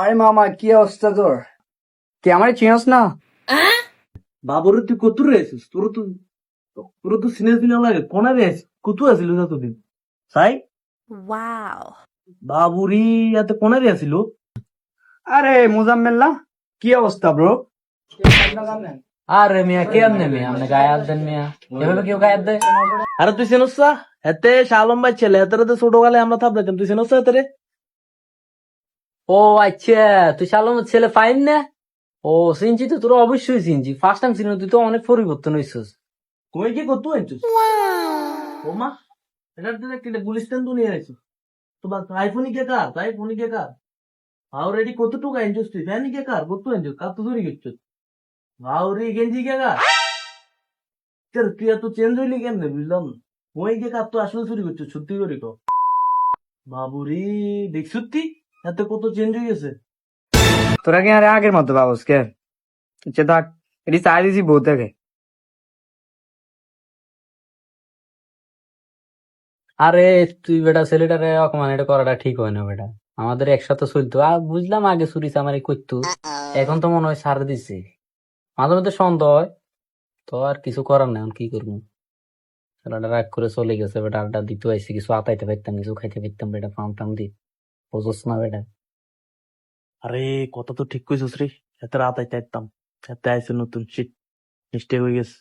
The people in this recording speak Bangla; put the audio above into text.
আরে মামা কি অবস্থা তোর? তুই আমার চিনস না? বাবরে তুই কত রেছিস? তোর তো সিনে সিনে লাগে কোনা রেস কত আছিল ততদিন সাই Wow. বাবুরি এত কোনা রে আছিল আরে মোজাম্মেল না? কি অবস্থা ব্রো? আরে মিয়া কেমনে মিয়া আপনি গায়ে হাত দেন মিয়া, এভাবে কেউ গায়ে হাত দেয়? আরে তুই চিনস না এতে শালম ভাই ছেলে এতে তো ছোট কালে আমরা থাকতাম তুই চিনস না এতে ও আচ্ছা, তুই শালমের ছেলে ফাইন না? ও চিনছি তো, তোর অবশ্যই চিনছি, ফার্স্ট টাইম চিনি, তুই তো অনেক পরিবর্তন হয়েছিস। তুই কি কত আনছিস ও মা এটার দিকে একটা গুলিস্তান তো নিয়ে আইছিস তোমার আইফোনই কে কার আইফোনই কে কার অলরেডি কতটুকু আনছিস তুই ফ্যানই কে কার কত আনছিস কার তো ধরে গেছিস ভাউরি গেঞ্জি কে কার তুই এত চেঞ্জ হইলি কেমনে বুঝলাম না ওই কে কার তো আসলে চুরি করছিস সত্যি করে তো বাবুরি দেখ সত্যি এত কত চেঞ্জ হয়ে গেছে তোরা কি আরে আগের মতো বাবুস কে? আচ্ছা থাক, এটি চাই দিছি বউ থেকে। আরে তুই বেটা ছেলেটারে অপমান এটা করাটা ঠিক হয় না বেটা, আমাদের একসাথে চলতো, আর বুঝলাম আগে চুরি চামারি করতো, এখন তো মনে হয় ছাড় দিছে, মাঝে মধ্যে সন্দেহ হয়, তো আর কিছু করার নাই, এখন কি করবো। ছেলেটা রাগ করে চলে গেছে বেটা, আড্ডা দিতে আইসি, কিছু আতাইতে পারতাম, কিছু খাইতে পারতাম বেটা, ফাম টাম দি বুঝোস না বেটা। আরে কথা তো ঠিক কইছিস রে এত রাত আইতে আইতাম এত আইসে নতুন শিট মিস্টেক হয়ে গেছে